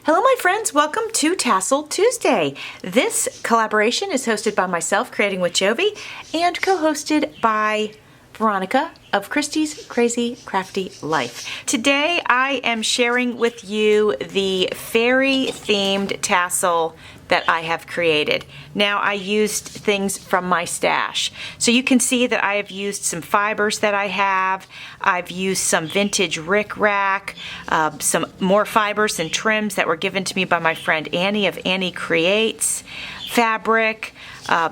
Hello my friends, welcome to Tassel Tuesday. This collaboration is hosted by myself, Creating with Jovi, and co-hosted by Veronica of Christie's Crazy Crafty Life. Today I am sharing with you the fairy themed tassel that I have created. Now I used things from my stash. So you can see that I have used some fibers that I have. I've used some vintage rickrack, some more fibers and trims that were given to me by my friend Annie of Annie Creates, fabric,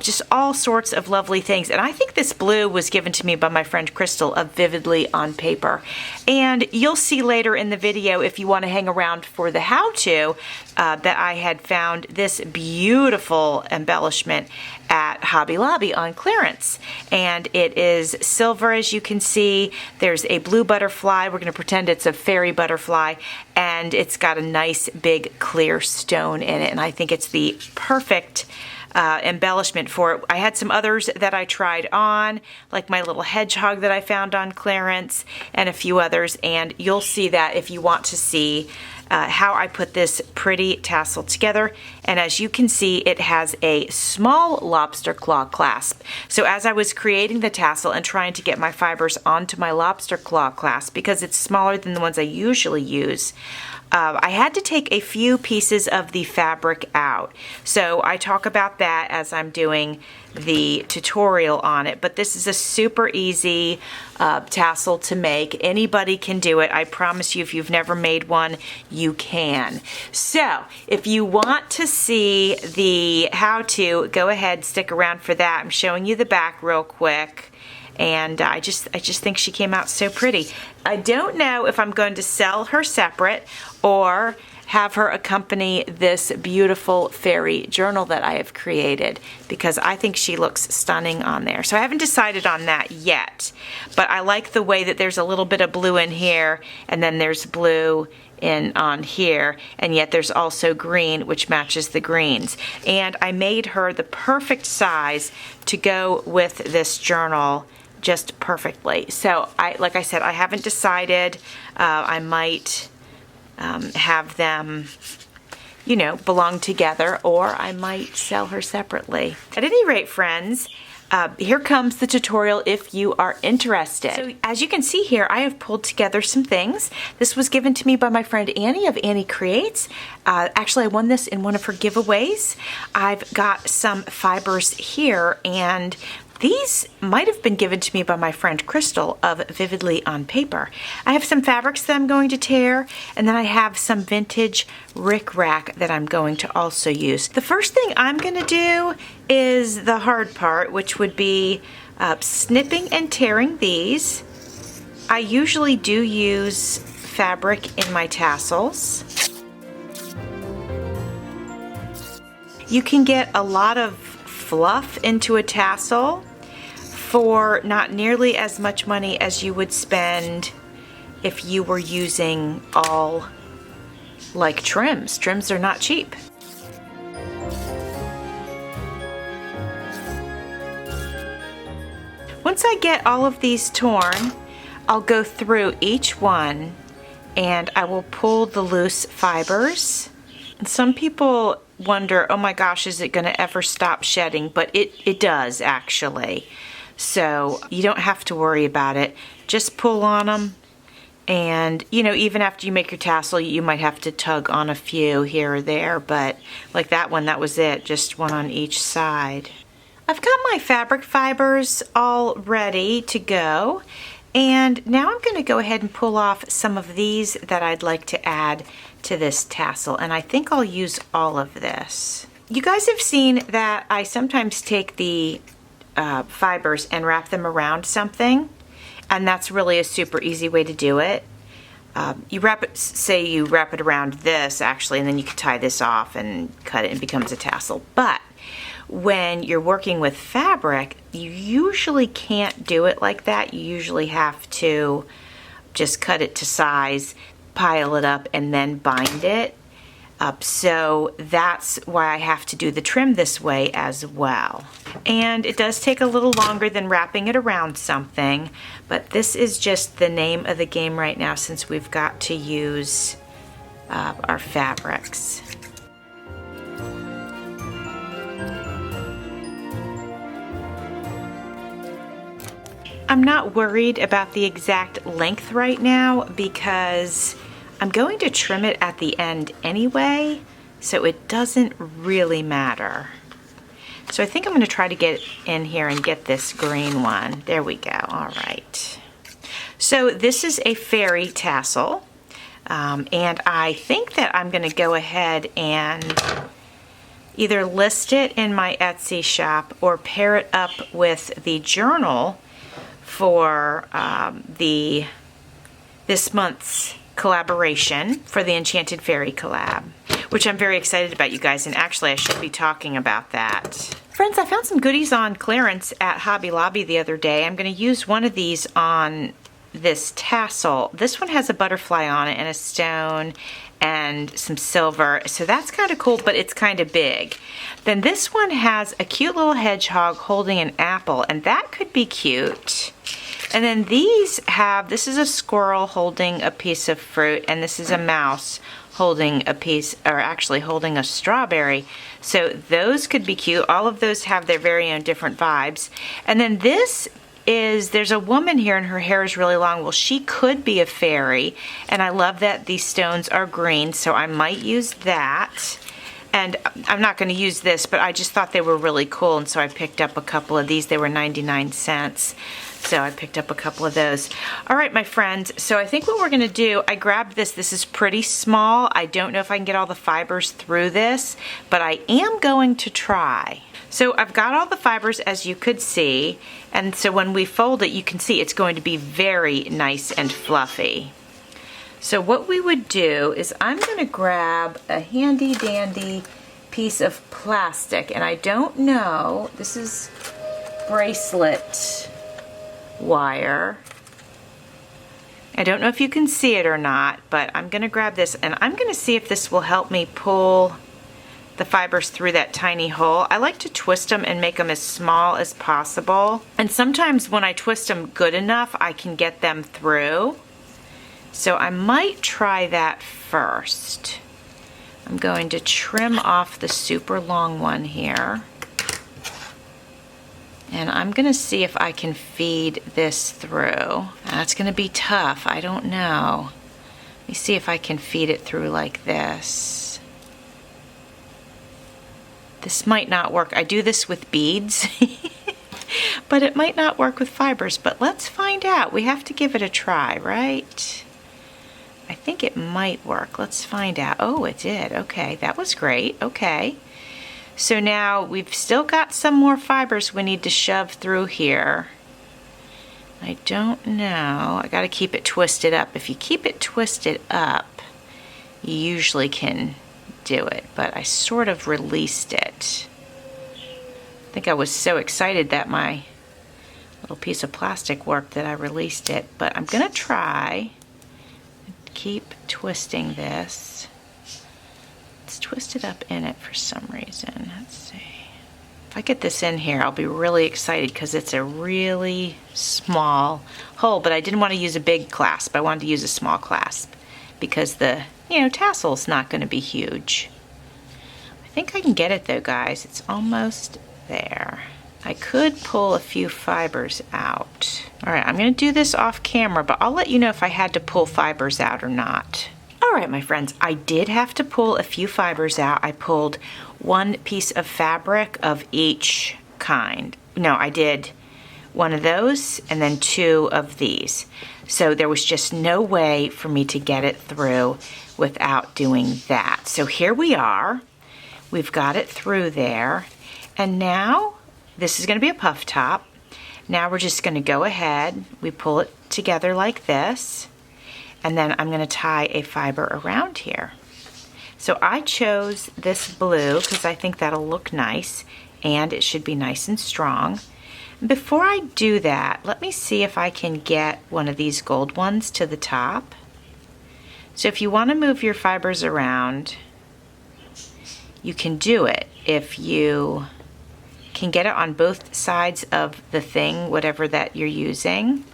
just all sorts of lovely things. And I think this blue was given to me by my friend Crystal of Vividly on Paper. And you'll see later in the video, if you want to hang around for the how-to, that I had found this beautiful embellishment at Hobby Lobby on clearance. And it is silver, as you can see. There's a blue butterfly. We're going to pretend it's a fairy butterfly. And it's got a nice big clear stone in it. And I think it's the perfect embellishment for it. I had some others that I tried on, like my little hedgehog that I found on clearance, and a few others, and you'll see that if you want to see how I put this pretty tassel together. And as you can see, it has a small lobster claw clasp. So as I was creating the tassel and trying to get my fibers onto my lobster claw clasp, because it's smaller than the ones I usually use, I had to take a few pieces of the fabric out. So I talk about that as I'm doing the tutorial on it, but this is a super easy tassel to make. Anybody can do it. I promise you, if you've never made one, you can. So if you want to see the how-to, go ahead, stick around for that. I'm showing you the back real quick. And I just think she came out so pretty. I don't know if I'm going to sell her separate or have her accompany this beautiful fairy journal that I have created, because I think she looks stunning on there. So I haven't decided on that yet, but I like the way that there's a little bit of blue in here, and then there's blue in on here, and yet there's also green, which matches the greens. And I made her the perfect size to go with this journal, just perfectly. So like I said, I haven't decided. I might have them, you know, belong together, or I might sell her separately. At any rate, friends, here comes the tutorial if you are interested. So as you can see here, I have pulled together some things. This was given to me by my friend Annie of Annie Creates. Actually, I won this in one of her giveaways. I've got some fibers here, and these might have been given to me by my friend Crystal of Vividly on Paper. I have some fabrics that I'm going to tear, and then I have some vintage rickrack that I'm going to also use. The first thing I'm going to do is the hard part, which would be snipping and tearing these. I usually do use fabric in my tassels. You can get a lot of fluff into a tassel for not nearly as much money as you would spend if you were using all like trims. Trims are not cheap. Once I get all of these torn, I'll go through each one and I will pull the loose fibers. And some people wonder, oh my gosh, is it going to ever stop shedding? But it does, actually. So you don't have to worry about it. Just pull on them. And, you know, even after you make your tassel, you might have to tug on a few here or there. But like that one, that was it. Just one on each side. I've got my fabric fibers all ready to go. And now I'm going to go ahead and pull off some of these that I'd like to add to this tassel, and I think I'll use all of this. You guys have seen that I sometimes take the fibers and wrap them around something, and that's really a super easy way to do it. You wrap it, say you wrap it around this actually, and then you can tie this off and cut it and it becomes a tassel. But when you're working with fabric, you usually can't do it like that. You usually have to just cut it to size, pile it up, and then bind it up. So that's why I have to do the trim this way as well. And it does take a little longer than wrapping it around something, but this is just the name of the game right now, since we've got to use of our fabrics. I'm not worried about the exact length right now because I'm going to trim it at the end anyway, so it doesn't really matter. So I think I'm going to try to get in here and get this green one. There we go. All right. So this is a fairy tassel, and I think that I'm going to go ahead and either list it in my Etsy shop or pair it up with the journal for this month's collaboration for the Enchanted Fairy collab, which I'm very excited about, you guys, and actually I should be talking about that. Friends, I found some goodies on clearance at Hobby Lobby the other day. I'm going to use one of these on this tassel. This one has a butterfly on it and a stone and some silver, so that's kind of cool, but it's kind of big. Then this one has a cute little hedgehog holding an apple, and that could be cute. And then these have, this is a squirrel holding a piece of fruit, and this is a mouse holding a piece, or actually holding a strawberry. So those could be cute. All of those have their very own different vibes. And then this is, there's a woman here and her hair is really long. Well, she could be a fairy, and I love that these stones are green, so I might use that. And I'm not going to use this, but I just thought they were really cool, and so I picked up a couple of these. They were 99 cents. So I picked up a couple of those. All right, my friends, so I think what we're gonna do, I grabbed this. This is pretty small. I don't know if I can get all the fibers through this, but I am going to try. So I've got all the fibers, as you could see, and so when we fold it, you can see it's going to be very nice and fluffy. So what we would do is I'm gonna grab a handy dandy piece of plastic, and I don't know, this is bracelet wire. I don't know if you can see it or not, but I'm gonna grab this and I'm gonna see if this will help me pull the fibers through that tiny hole. I like to twist them and make them as small as possible. And sometimes when I twist them good enough, I can get them through. So I might try that first. I'm going to trim off the super long one here. And I'm gonna see if I can feed this through. That's gonna be tough, I don't know. Let me see if I can feed it through like this. This might not work. I do this with beads, but it might not work with fibers, but let's find out. We have to give it a try, right? I think it might work. Let's find out. Oh, it did. Okay, that was great. Okay. So now we've still got some more fibers we need to shove through here. I don't know. I got to keep it twisted up. If you keep it twisted up, you usually can do it, but I sort of released it. I think I was so excited that my little piece of plastic worked that I released it, but I'm going to try and keep twisting this. It's twisted up in it for some reason. Let's see. If I get this in here, I'll be really excited because it's a really small hole, but I didn't want to use a big clasp. I wanted to use a small clasp because the, tassel's not going to be huge. I think I can get it though, guys. It's almost there. I could pull a few fibers out. All right, I'm going to do this off camera, but I'll let you know if I had to pull fibers out or not. All right, my friends, I did have to pull a few fibers out. I pulled one piece of fabric of each kind. No, I did one of those and then two of these. So there was just no way for me to get it through without doing that. So here we are. We've got it through there. And now this is going to be a puff top. Now we're just going to go ahead. We pull it together like this. And then I'm going to tie a fiber around here. So I chose this blue because I think that'll look nice and it should be nice and strong. Before I do that, let me see if I can get one of these gold ones to the top. So if you want to move your fibers around, you can do it. If you can get it on both sides of the thing, whatever that you're using.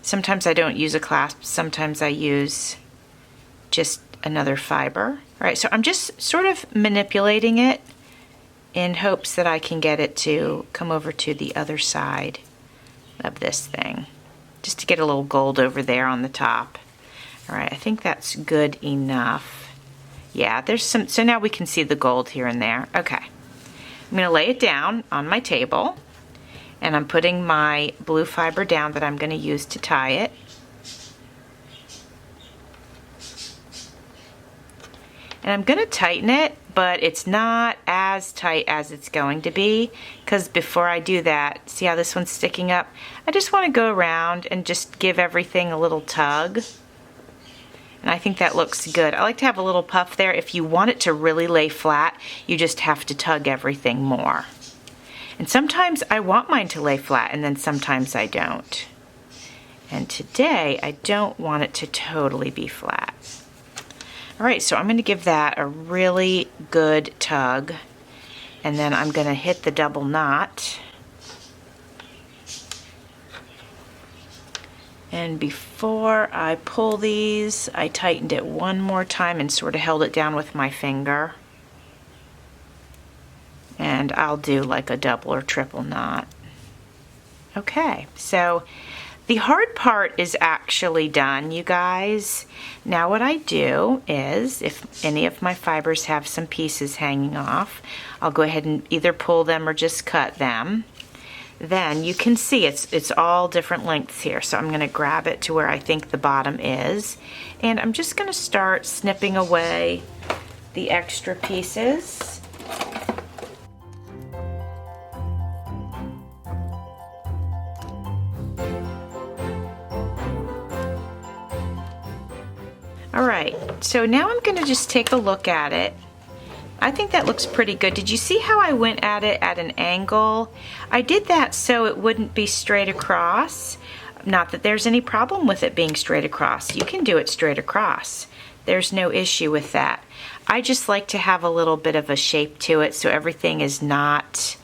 Sometimes I don't use a clasp, sometimes I use just another fiber. All right, so I'm just sort of manipulating it in hopes that I can get it to come over to the other side of this thing, just to get a little gold over there on the top. All right, I think that's good enough. Yeah, there's some, so now we can see the gold here and there. Okay, I'm gonna lay it down on my table, and I'm putting my blue fiber down that I'm gonna use to tie it. And I'm gonna tighten it, but it's not as tight as it's going to be, because before I do that, see how this one's sticking up? I just wanna go around and just give everything a little tug. And I think that looks good. I like to have a little puff there. If you want it to really lay flat, you just have to tug everything more. And sometimes I want mine to lay flat, and then sometimes I don't. And today, I don't want it to totally be flat. All right, so I'm going to give that a really good tug, and then I'm going to hit the double knot. And before I pull these, I tightened it one more time and sort of held it down with my finger. And I'll do like a double or triple knot. Okay, so the hard part is actually done, you guys. Now what I do is, if any of my fibers have some pieces hanging off, I'll go ahead and either pull them or just cut them. Then you can see it's all different lengths here. So I'm gonna grab it to where I think the bottom is, and I'm just gonna start snipping away the extra pieces. All right, so now I'm gonna just take a look at it. I think that looks pretty good. Did you see how I went at it at an angle? I did that so it wouldn't be straight across. Not that there's any problem with it being straight across. You can do it straight across. There's no issue with that. I just like to have a little bit of a shape to it so everything is not,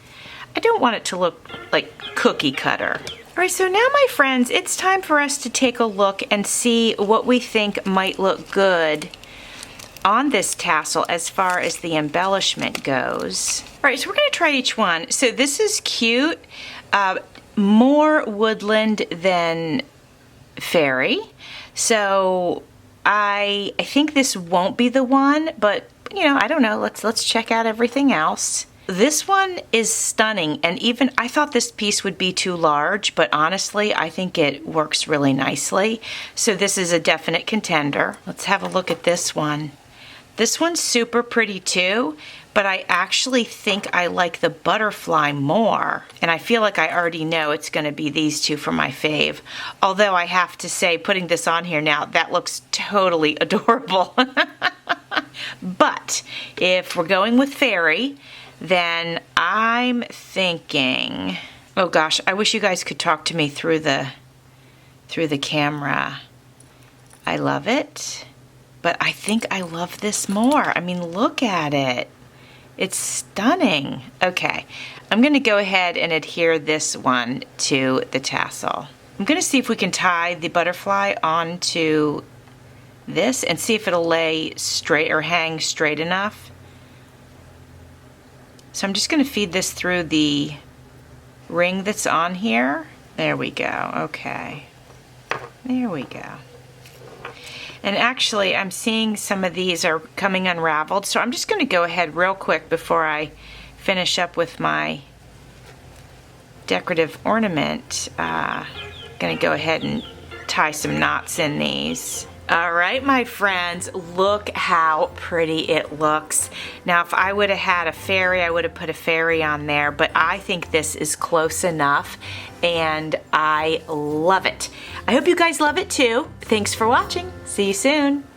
I don't want it to look like cookie cutter. All right, so now my friends, it's time for us to take a look and see what we think might look good on this tassel as far as the embellishment goes. All right, so we're gonna try each one. So this is cute, more woodland than fairy. So I think this won't be the one, but you know, I don't know, let's check out everything else. This one is stunning, and even I thought this piece would be too large, but honestly, I think it works really nicely. So this is a definite contender. Let's have a look at this one. This one's super pretty too, but I actually think I like the butterfly more. And I feel like I already know it's gonna be these two for my fave. Although I have to say, putting this on here now, that looks totally adorable. But if we're going with fairy, then I'm thinking, oh gosh, I wish you guys could talk to me through the camera. I love it. But I think I love this more. I mean, look at it. It's stunning. Okay, I'm gonna go ahead and adhere this one to the tassel. I'm gonna see if we can tie the butterfly onto this and see if it'll lay straight or hang straight enough. So I'm just gonna feed this through the ring that's on here. There we go, okay. There we go. And actually, I'm seeing some of these are coming unraveled, so I'm just going to go ahead real quick before I finish up with my decorative ornament. Going to go ahead and tie some knots in these. All right, my friends, look how pretty it looks. Now, if I would have had a fairy, I would have put a fairy on there, but I think this is close enough, and I love it. I hope you guys love it too. Thanks for watching. See you soon.